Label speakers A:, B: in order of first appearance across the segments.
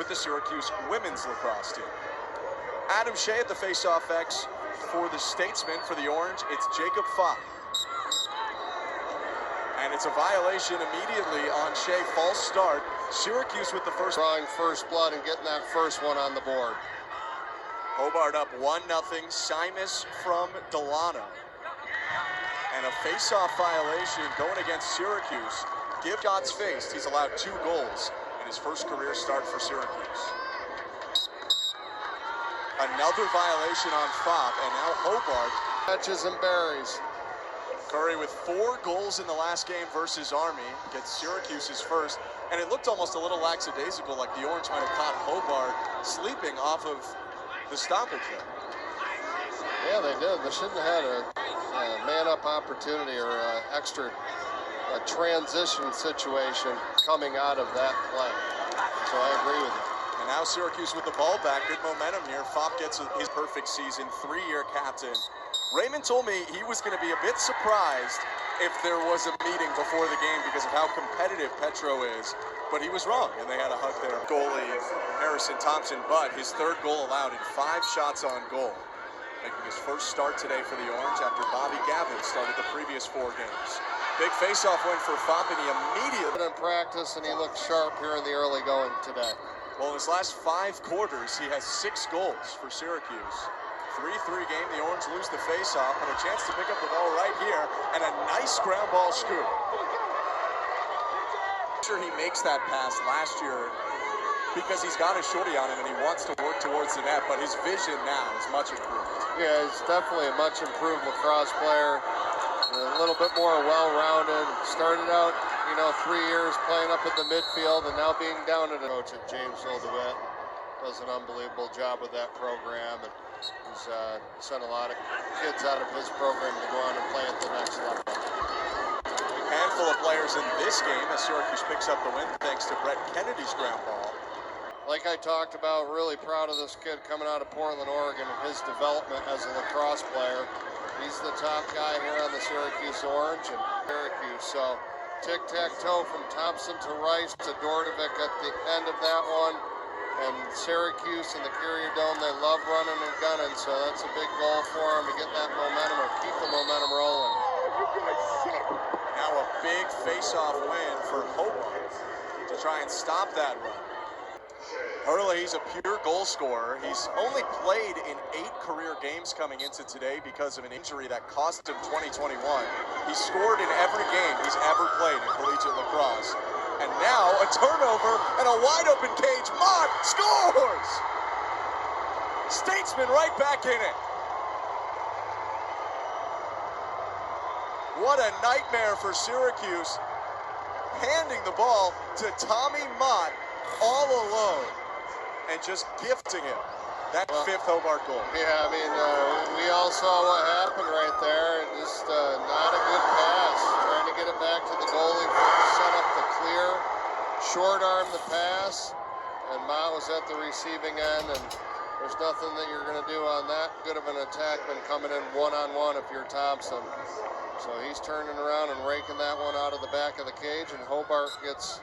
A: with the Syracuse women's lacrosse team. Adam Shea at the Faceoff X for the Statesman. For the Orange, it's Jacob Phaup. And it's a violation immediately on Shea. False start. Syracuse with the first.
B: Drawing first blood and getting that first one on the board.
A: Hobart up 1-0. Simus from Delano. And a face-off violation going against Syracuse. Give shots faced. He's allowed 2 goals in his first career start for Syracuse. Another violation on Phaup, and now Hobart.
B: Catches and buries.
A: Curry with 4 goals in the last game versus Army gets Syracuse's first, and it looked almost a little lackadaisical, like the Orange might have caught Hobart sleeping off of the stoppage there.
B: Yeah, they did. They shouldn't have had a man-up opportunity or extra transition situation coming out of that play. So I agree with you.
A: And now Syracuse with the ball back. Good momentum here. Phaup gets his perfect season, 3-year captain. Raymond told me he was going to be a bit surprised if there was a meeting before the game because of how competitive Petro is, but he was wrong, and they had a hug there. Goalie Harrison Thompson, but his 3rd goal allowed in 5 shots on goal, making his first start today for the Orange after Bobby Gavin started the previous 4 games. Big face-off win for Phaup, and he immediately
B: in practice, and he looked sharp here in the early going today.
A: Well, in his last 5 quarters, he has 6 goals for Syracuse. 3-3 game, the Orange lose the face-off, and a chance to pick up the ball right here, and a nice ground ball scoop. Sure, he makes that pass last year because he's got a shorty on him and he wants to work towards the net, but his vision now is much improved.
B: Yeah, he's definitely a much improved lacrosse player, a little bit more well-rounded. Started out, 3 years playing up at the midfield, and now being down at a coach at James DeWitt. Does an unbelievable job with that program, and he's sent a lot of kids out of his program to go on and play at the next level.
A: A handful of players in this game as Syracuse picks up the win thanks to Brett Kennedy's ground ball.
B: Like I talked about, really proud of this kid coming out of Portland, Oregon, and his development as a lacrosse player. He's the top guy here on the Syracuse Orange and Syracuse. So tic-tac-toe from Thompson to Rice to Dordovic at the end of that one. And Syracuse and the Carrier Dome, they love running and gunning, so that's a big goal for them to get that momentum or keep the momentum rolling.
A: Now a big face-off win for Hobart to try and stop that run. Hurley, he's a pure goal scorer. He's only played in 8 career games coming into today because of an injury that cost him 2021. He scored in every game he's ever played in collegiate lacrosse. And now a turnover and a wide open cage. Mott scores! Statesman right back in it. What a nightmare for Syracuse. Handing the ball to Tommy Mott all alone and just gifting him that 5th Hobart goal.
B: Yeah, we all saw what happened right there, and just not a good pass. Trying to get it back to the goalie, set up the clear, short arm the pass, and Mott was at the receiving end, and there's nothing that you're going to do on that good of an attackman coming in one-on-one if you're Thompson. So he's turning around and raking that one out of the back of the cage, and Hobart gets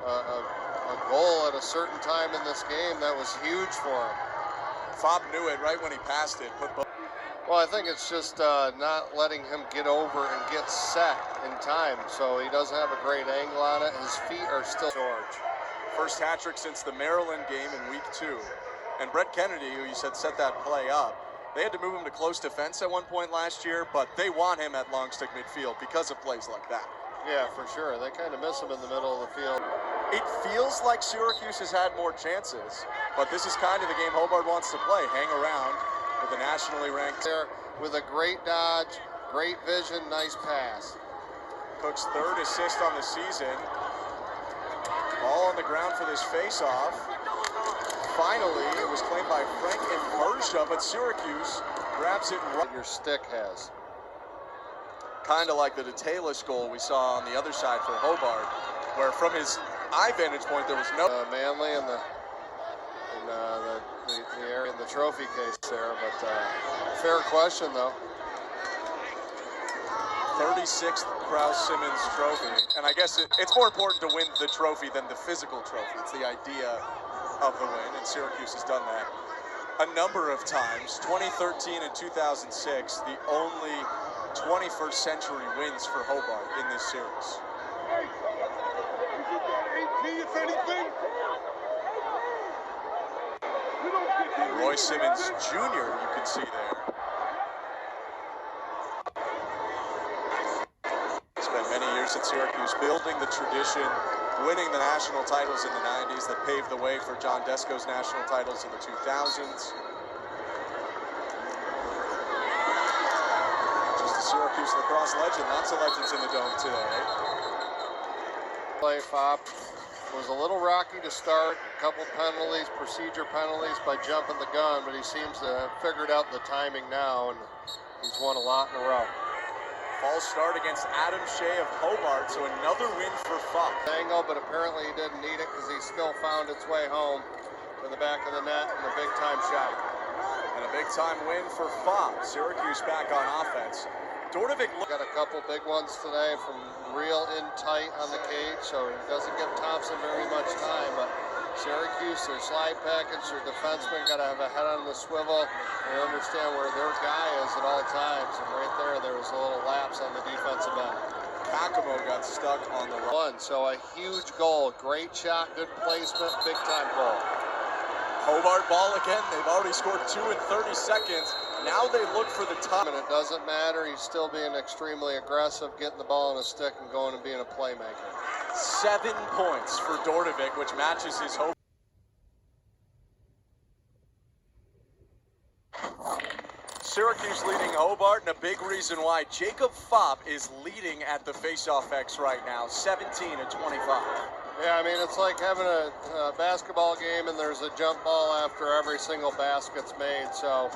B: a goal at a certain time in this game that was huge for him.
A: Phaup knew it right when he passed it.
B: Well, I think it's just not letting him get over and get set in time, so he doesn't have a great angle on it. His feet are still George.
A: First hat trick since the Maryland game in week 2. And Brett Kennedy, who you said set that play up, they had to move him to close defense at one point last year, but they want him at long stick midfield because of plays like that.
B: Yeah, for sure. They kind of miss him in the middle of the field.
A: It feels like Syracuse has had more chances, but this is kind of the game Hobart wants to play. Hang around with the nationally ranked.
B: There with a great dodge, great vision, nice pass.
A: Cook's 3rd assist on the season. Ball on the ground for this face-off. Finally, it was claimed by Frank and Mersha, but Syracuse grabs it right.
B: Your stick has.
A: Kind of like the Detailis goal we saw on the other side for Hobart, where from his eye vantage point there was no
B: Manley in the area in the trophy case there, but fair question though.
A: 36th Krause Simmons trophy, and I guess it's more important to win the trophy than the physical trophy. It's the idea of the win, and Syracuse has done that a number of times. 2013 and 2006, the only 21st century wins for Hobart in this series. And Roy Simmons Jr., you can see there. Spent many years at Syracuse building the tradition, winning the national titles in the 90s that paved the way for John Desko's national titles in the 2000s. Just a Syracuse lacrosse legend. Lots of legends in the Dome today.
B: Play Phaup was a little rocky to start. A couple penalties, procedure penalties by jumping the gun, but he seems to have figured out the timing now, and he's won a lot in a row.
A: False start against Adam Shea of Hobart, so another win for Phaup.
B: Angle, but apparently he didn't need it because he still found its way home to the back of the net and a big-time shot.
A: And a big-time win for Phaup. Syracuse back on offense. Dordovic
B: got a couple big ones today from real in tight on the cage, so he doesn't give Thompson very much time, but Syracuse, their slide package, their defensemen got to have a head on the swivel and understand where their guy is at all times. And right there was a little lapse on the defensive end.
A: Kakamo got stuck on the run.
B: So a huge goal, great shot, good placement, big time goal.
A: Hobart ball again. They've already scored 2 in 30 seconds. Now they look for the top.
B: And it doesn't matter. He's still being extremely aggressive, getting the ball on his stick and going and being a playmaker.
A: 7 points for Dordovic, which matches his hope. Syracuse leading Hobart, and a big reason why Jacob Phaup is leading at the Faceoff X right now, 17 to 25.
B: Yeah, I mean, it's like having a basketball game and there's a jump ball after every single basket's made. So,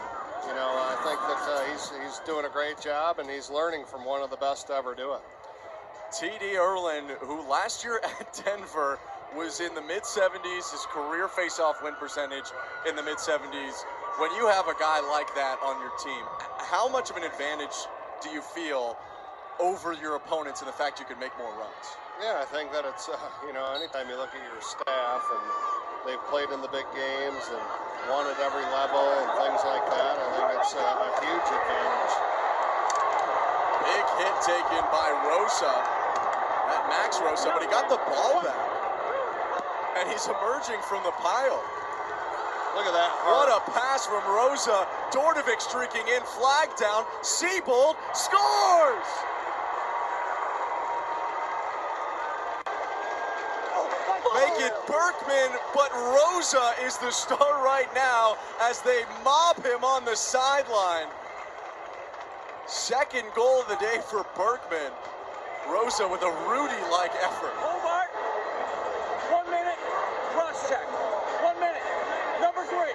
B: you know, I think that he's doing a great job, and he's learning from one of the best to ever do it.
A: T.D. Erlin, who last year at Denver was in the mid-70s, his career face-off win percentage in the mid-70s. When you have a guy like that on your team, how much of an advantage do you feel over your opponents in the fact you can make more runs?
B: Yeah, I think that it's, you know, anytime you look at your staff and they've played in the big games and won at every level and things like that, I think it's a huge advantage.
A: Big hit taken by Rosa, at Max Rosa, but he got the ball back. And he's emerging from the pile.
B: Look at that.
A: What a pass from Rosa. Dordovic streaking in, flag down. Siebold scores! Make it Berkman, but Rosa is the star right now as they mob him on the sideline. Second goal of the day for Berkman. Rosa with a Rudy-like effort.
C: Hobart, 1 minute, cross check. 1 minute, number three.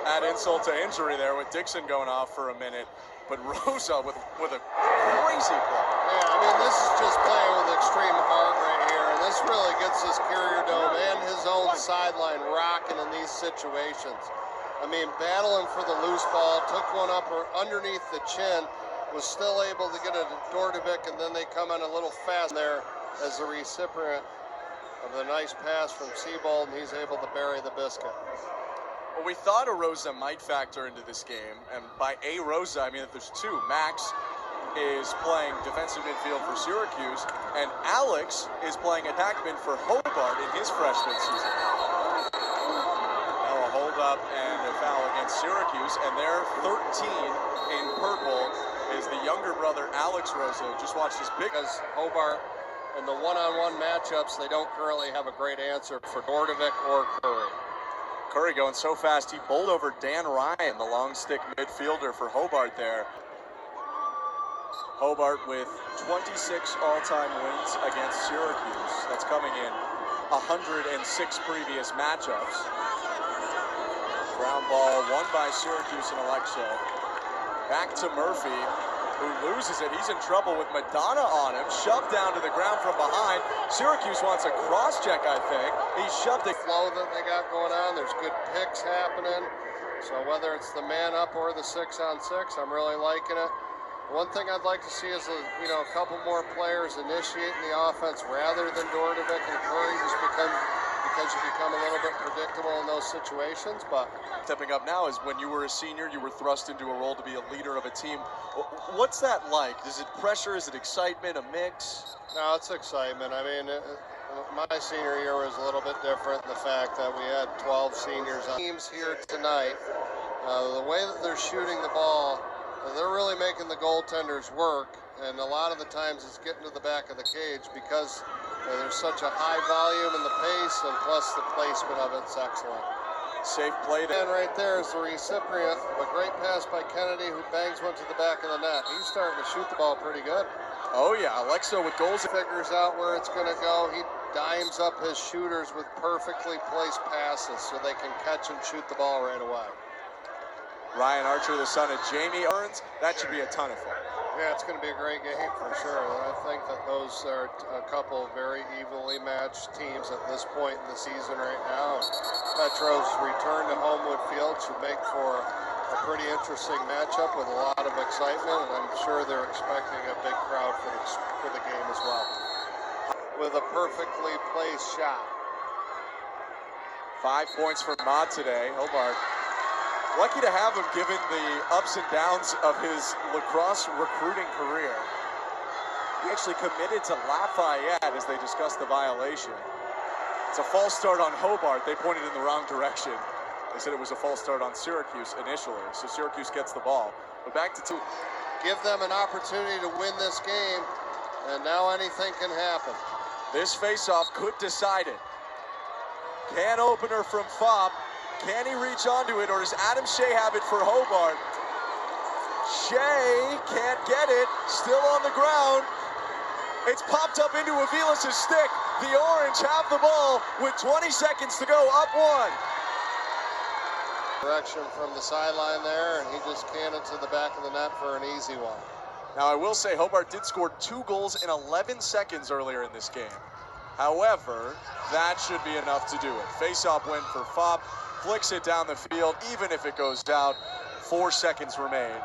A: Add insult to injury there with Dixon going off for a minute, but Rosa with a crazy play.
B: Yeah, I mean, this is just playing with extreme heart right here, and this really gets this Carrier Dome and his own sideline rocking in these situations. I mean, battling for the loose ball, took one up underneath the chin, was still able to get it to Dordovic, and then they come in a little fast there as the recipient of the nice pass from Siebold, and he's able to bury the biscuit.
A: Well, we thought a Rosa might factor into this game, and by a Rosa, I mean that there's two. Max is playing defensive midfield for Syracuse, and Alex is playing attackman for Hobart in his freshman season. Now a hold up and a foul against Syracuse, and their 13 in purple is the younger brother, Alex Rosa, who just watched his big...
B: Because Hobart, in the one-on-one matchups, they don't currently have a great answer for Dordovic or Curry.
A: Curry going so fast, he bowled over Dan Ryan, the long stick midfielder for Hobart there. Hobart with 26 all-time wins against Syracuse. That's coming in 106 previous matchups. Ground ball won by Syracuse in Alexia. Back to Murphy, who loses it. He's in trouble with Madonna on him. Shoved down to the ground from behind. Syracuse wants a cross-check, I think. He shoved it.
B: Flow that they got going on. There's good picks happening. So whether it's the man up or the 6-on-6, I'm really liking it. One thing I'd like to see is a couple more players initiating the offense rather than Dordovic and Curry just become because you become a little bit predictable in those situations. But
A: Stepping up now is when you were a senior, you were thrust into a role to be a leader of a team. What's that like? Is it pressure? Is it excitement? A mix?
B: no, it's excitement. I mean, my senior year was a little bit different in the fact that we had 12 seniors on teams here tonight. The way that they're shooting the ball, they're really making the goaltenders work, and a lot of the times it's getting to the back of the cage because there's such a high volume in the pace, and plus the placement of it's excellent.
A: Safe play
B: And right there is the recipient of a great pass by Kennedy, who bangs one to the back of the net. He's starting to shoot the ball pretty good.
A: Oh yeah, Alexo with goals.
B: Figures out where it's going to go. He dimes up his shooters with perfectly placed passes so they can catch and shoot the ball right away.
A: Ryan Archer, the son of Jamie Owens. That should be a ton of fun.
B: Yeah, it's going to be a great game for sure. I think that those are a couple of very evenly matched teams at this point in the season right now. Metro's return to Homewood Field should make for a pretty interesting matchup with a lot of excitement, and I'm sure they're expecting a big crowd for the game as well. With a perfectly placed shot.
A: 5 points for Mott today. Hobart lucky to have him given the ups and downs of his lacrosse recruiting career. He actually committed to Lafayette as they discussed the violation. It's a false start on Hobart. They pointed in the wrong direction. They said it was a false start on Syracuse initially, so Syracuse gets the ball. But back to two.
B: Give them an opportunity to win this game, and now anything can happen.
A: This faceoff could decide it. Can opener from Phaup. Can he reach onto it, or does Adam Shea have it for Hobart? Shea can't get it, still on the ground. It's popped up into Avilas' stick. The Orange have the ball with 20 seconds to go, up one.
B: Direction from the sideline there, and he just canned it to the back of the net for an easy one.
A: Now I will say Hobart did score 2 goals in 11 seconds earlier in this game. However, that should be enough to do it. Faceoff win for Phaup. Flicks it down the field, even if it goes out. 4 seconds remain.